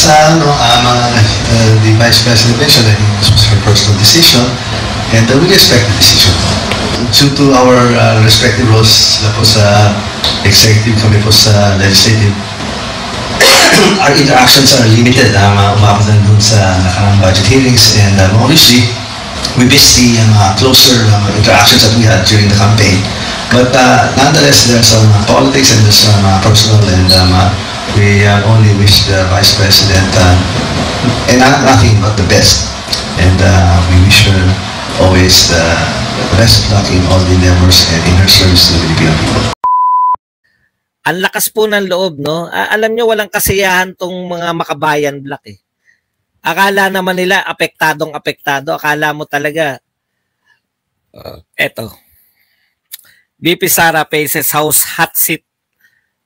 sa the Vice President mentioned, I think this was her personal decision, and we respect the decision. Due to our respective roles, sila po sa executive, kami po sa legislative, our interactions are limited. Umabot na dun sa nakarang budget hearings, and obviously, we miss the closer interactions that we had during the campaign. But nonetheless, there's some politics and there's some personal, and we only wish the Vice President and nothing but the best. And we wish her always the best of luck in all the endeavors and in her service to the Filipino people. Ang lakas po ng loob, no? Alam nyo, walang kasiyahan tong mga makabayan black eh. Akala naman nila apektadong apektado. Akala mo talaga, eto, BP Sara faces House hot seat.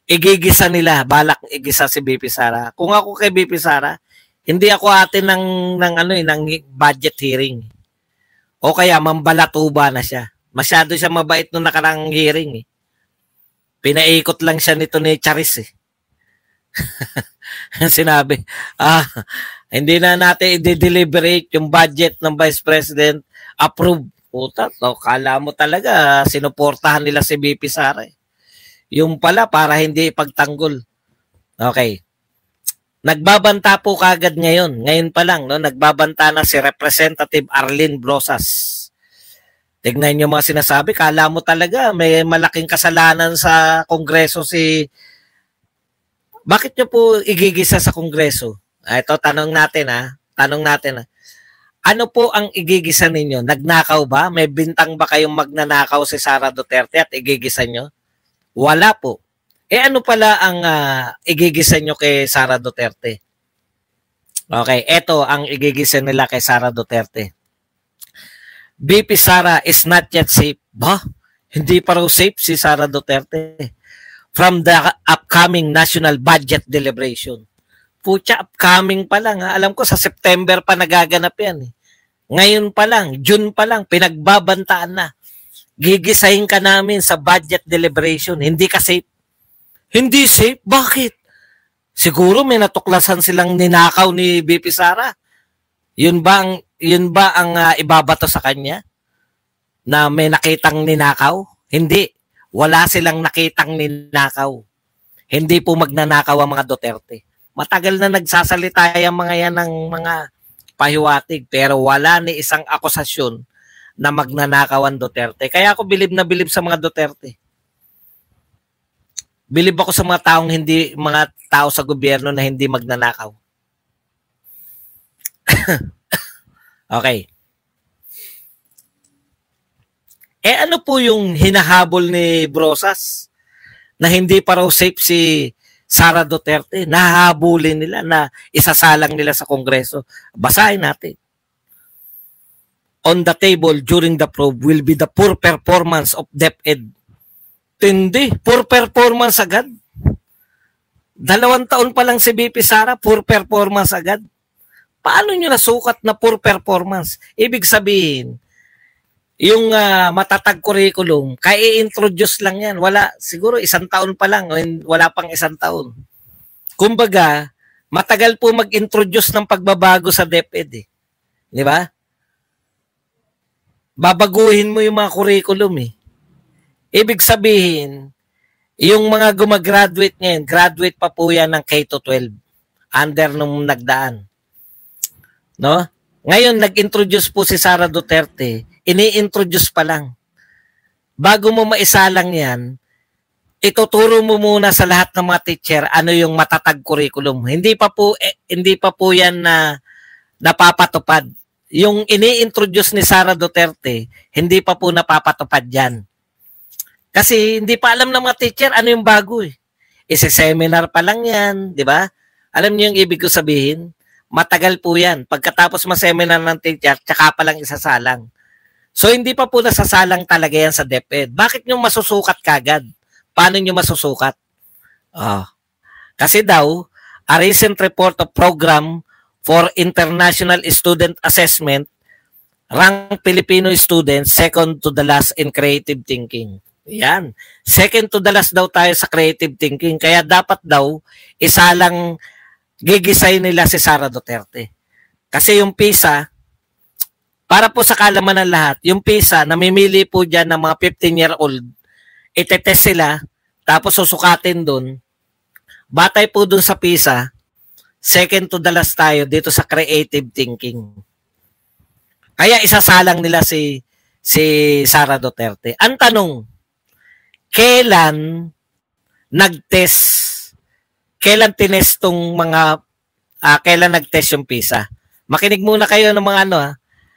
Igigisa nila, balak igisa si BP Sara. Kung ako kay BP Sara, hindi ako atin ng budget hearing. O kaya mambalatuba na siya. Masyado siya mabait nung nakarang hearing eh. Pinaikot lang siya nito ni Charis eh. Sinabi, hindi na natin i-deliberate yung budget ng Vice President. Approve. Puta, kala mo talaga sinuportahan nila si BP Sara eh. Yung pala para hindi ipagtanggol. Okay. Nagbabanta po kagad ngayon. Ngayon pa lang, no? Nagbabanta na si Representative Arlene Brosas. Tignan nyo mga sinasabi. Kala mo talaga may malaking kasalanan sa Kongreso si... Bakit nyo po igigisa sa Kongreso? Ito, tanong natin ha. Tanong natin ha. Ano po ang igigisa ninyo? Nagnakaw ba? May bintang ba kayong magnanakaw si Sara Duterte at igigisa nyo? Wala po. Ano pala ang igigisa nyo kay Sara Duterte? Okay, ito ang igigisa nila kay Sara Duterte. BP Sara is not yet safe. Ba? Hindi pa raw safe si Sara Duterte from the upcoming national budget deliberation. Pucha, upcoming pa lang. Ha? Alam ko sa September pa nagaganap yan. Ngayon pa lang, June pa lang, pinagbabantaan na. Gigisahin ka namin sa budget deliberation. Hindi ka safe. Hindi safe? Bakit? Siguro may natuklasan silang ninakaw ni BP Sara. Yun ba ang ibabato sa kanya? Na may nakitang ninakaw? Hindi. Wala silang nakitang ninakaw. Hindi po magnanakaw ang mga Duterte. Matagal na nagsasalita yung mga yan ng mga pahiwatig, pero wala ni isang akusasyon na magnanakaw ang Duterte. Kaya ako bilib na bilib sa mga Duterte. Bilib ako sa mga tao sa gobyerno na hindi magnanakaw. Okay. Ano po yung hinahabol ni Brosas na hindi pa raw safe si Sara Duterte? Nahabulin nila na isasalang nila sa Kongreso. Basahin natin. On the table during the probe will be the poor performance of DepEd. Tindi, poor performance agad. 2 taon pa lang si BP Sara, poor performance agad. Paano nyo nasukat na poor performance? Ibig sabihin, yung matatag curriculum, kaya i-introduce lang yan. Wala, siguro 1 taon pa lang, wala pang 1 taon. Kumbaga, matagal po mag-introduce ng pagbabago sa DepEd eh. Di ba? Babaguhin mo yung mga curriculum eh. Ibig sabihin, yung mga gumagraduate ngayon, graduate pa po yan ng K-12 under nung nagdaan. No? Ngayon, nag-introduce po si Sara Duterte, ini-introduce pa lang. Bago mo maisalang yan, ituturo mo muna sa lahat ng mga teacher ano yung matatag curriculum. Hindi pa po yan na napapatupad. Yung ini-introduce ni Sara Duterte, hindi pa po napapatupad yan. Kasi hindi pa alam ng mga teacher ano yung bago eh. Isi-seminar pa lang yan, di ba? Alam niyo yung ibig ko sabihin? Matagal po yan. Pagkatapos ma-seminar ng teacher, tsaka pa lang isasalang. So hindi pa po nasasalang talaga yan sa DepEd. Bakit nyo masusukat kagad? Paano nyo masusukat? Kasi daw, a recent report of Program for International Student Assessment rank Filipino students second to the last in creative thinking. Yan. Second to the last daw tayo sa creative thinking. Kaya dapat daw isalang gigisay nila si Sara Duterte. Kasi yung PISA, para po sa kalaman ng lahat, yung PISA, namimili po dyan ng mga 15-year-old, itetest sila, tapos susukatin dun. Batay po dun sa PISA, second to the last tayo dito sa creative thinking. Kaya isasalang nila si Sara Duterte. Ang tanong, kailan nag-test, kailan tinest tong mga, kailan nag-test yung PISA? Makinig muna kayo ng mga ano,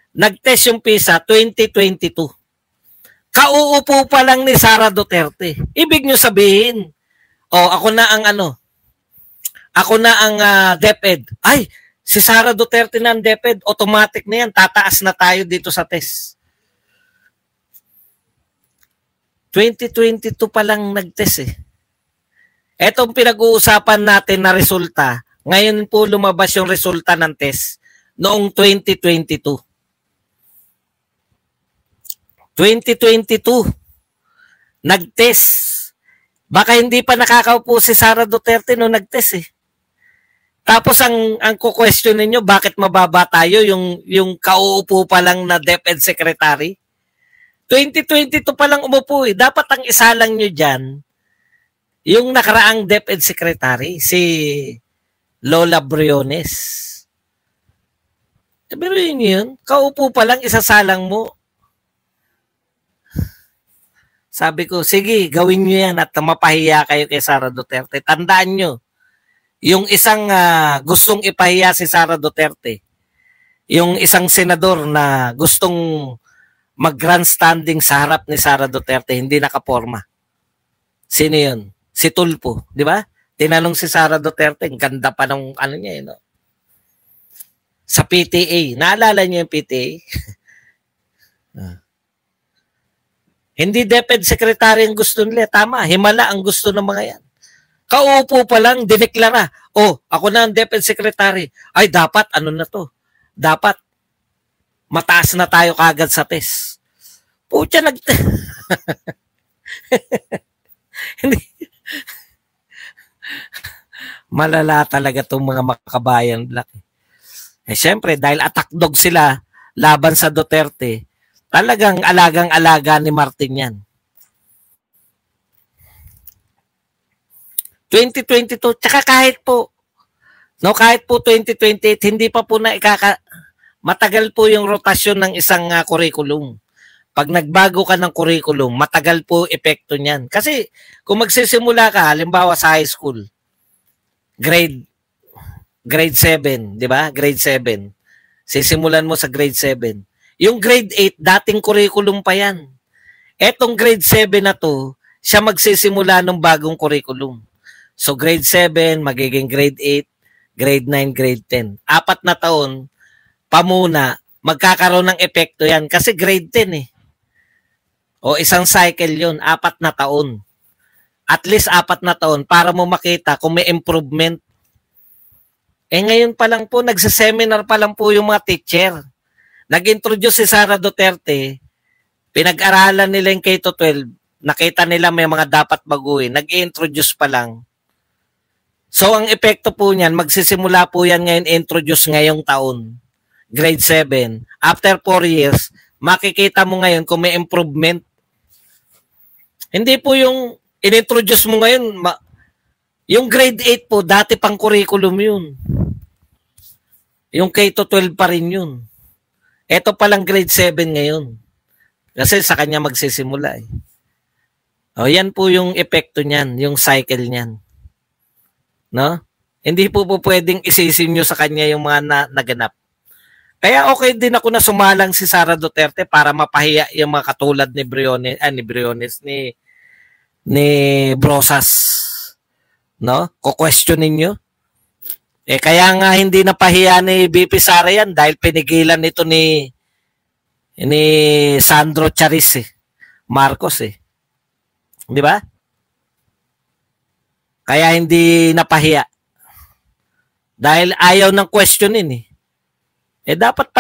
nag-test yung PISA 2022. Kauupo pa lang ni Sara Duterte. Ibig nyo sabihin, ako na ang DepEd. Ay, si Sara Duterte na ang DepEd, automatic na yan, tataas na tayo dito sa test. 2022 pa lang nag-test eh. Etong pinag-uusapan natin na resulta, ngayon po lumabas yung resulta ng test noong 2022. 2022, nag-test. Baka hindi pa nakakaupo si Sara Duterte nung nag-test eh. Tapos ang ku-question ninyo, bakit mababa tayo yung kauupo pa lang na DepEd Secretary? 2022 pa lang umupo eh. Dapat ang isa lang nyo dyan, yung nakaraang DepEd Secretary, si Lola Briones. Pero yun, kauupo pa lang, isasalang mo. Sabi ko, sige, gawin nyo yan at mapahiya kayo kay Sara Duterte. Tandaan nyo, yung isang gustong ipahiya si Sara Duterte, yung isang senador na gustong mag-grandstanding sa harap ni Sara Duterte, hindi nakaporma. Sino yun? Si Tulfo, di ba? Tinanong si Sara Duterte, ang ganda pa ng ano niya, no? Sa PTA. Naalala niyo yung PTA? Hindi DepEd Secretary ang gusto nila. Tama, himala ang gusto ng mga yan. Kauupo pa lang, dineklara. Ako na ang DepEd Secretary. Ay, dapat, ano na to? Dapat, mataas na tayo kagad sa test. Pucha, Hindi. Malala talaga itong mga makabayan black. Siyempre, dahil attack dog sila laban sa Duterte, talagang alagang-alaga ni Martin yan. 2022, tsaka kahit po 2028, hindi pa po matagal po yung rotasyon ng isang curriculum. Pag nagbago ka ng curriculum, matagal po epekto niyan. Kasi kung magsisimula ka, halimbawa sa high school, grade 7, di ba? Grade 7. Sisimulan mo sa grade 7. Yung grade 8, dating curriculum pa yan. Etong grade 7 na to, siya magsisimula ng bagong curriculum. So grade 7, magiging grade 8, grade 9, grade 10. 4 na taon, pamuna, magkakaroon ng epekto yan. Kasi grade 10 eh. O isang cycle yun, 4 na taon. At least 4 na taon para mo makita kung may improvement. Ngayon pa lang po, nagsaseminar pa lang po yung mga teacher. Nag-introduce si Sara Duterte, pinag-aralan nila yung K-12, nakita nila may mga dapat baguhin, nag-introduce pa lang. So, ang epekto po niyan, magsisimula po yan ngayon, introduce ngayong taon, grade 7. After 4 years, makikita mo ngayon kung may improvement. Hindi po yung in-introduce mo ngayon, yung grade 8 po, dati pang curriculum yun. Yung K-12 pa rin yun. Ito palang grade 7 ngayon. Kasi sa kanya magsisimula eh. Yan po yung epekto niyan, yung cycle niyan. No? Hindi po pwedeng isisin nyo sa kanya yung mga naganap. Kaya okay din ako na sumalang si Sara Duterte para mapahiya yung mga katulad ni Briones, ni Brosas. No? Ko-questionin nyo. Kaya nga hindi napahiya ni BP Sara yan dahil pinigilan nito ni Sandro Charis Marcos eh. Di ba? Kaya hindi napahiya. Dahil ayaw ng questionin eh. Dapat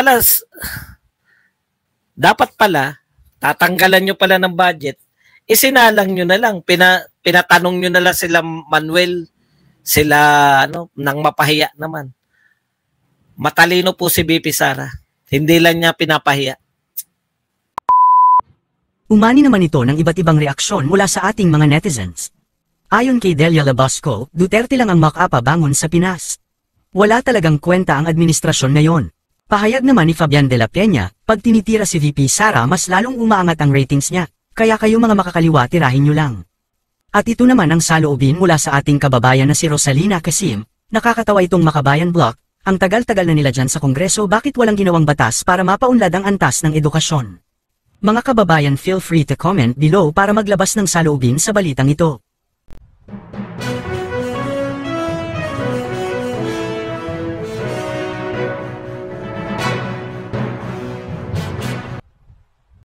pala, tatanggalan nyo pala ng budget, isinalang nyo na lang, pinatanong nyo na lang sila Manuel sila nang mapahiya naman. Matalino po si VP Sara. Hindi lang niya pinapahiya. Umani naman ito ng iba't ibang reaksyon mula sa ating mga netizens. Ayon kay Delia Labasco, Duterte lang ang makapabangon sa Pinas. Wala talagang kwenta ang administrasyon ngayon. Pahayag naman ni Fabian de la Peña, pag tinitira si VP Sara mas lalong umaangat ang ratings niya, kaya kayo mga makakaliwa tirahin nyo lang. At ito naman ang saloobin mula sa ating kababayan na si Rosalina Casim, nakakatawa itong Makabayan Block, ang tagal-tagal na nila dyan sa Kongreso bakit walang ginawang batas para mapaunlad ang antas ng edukasyon. Mga kababayan, feel free to comment below para maglabas ng saloobin sa balitang ito.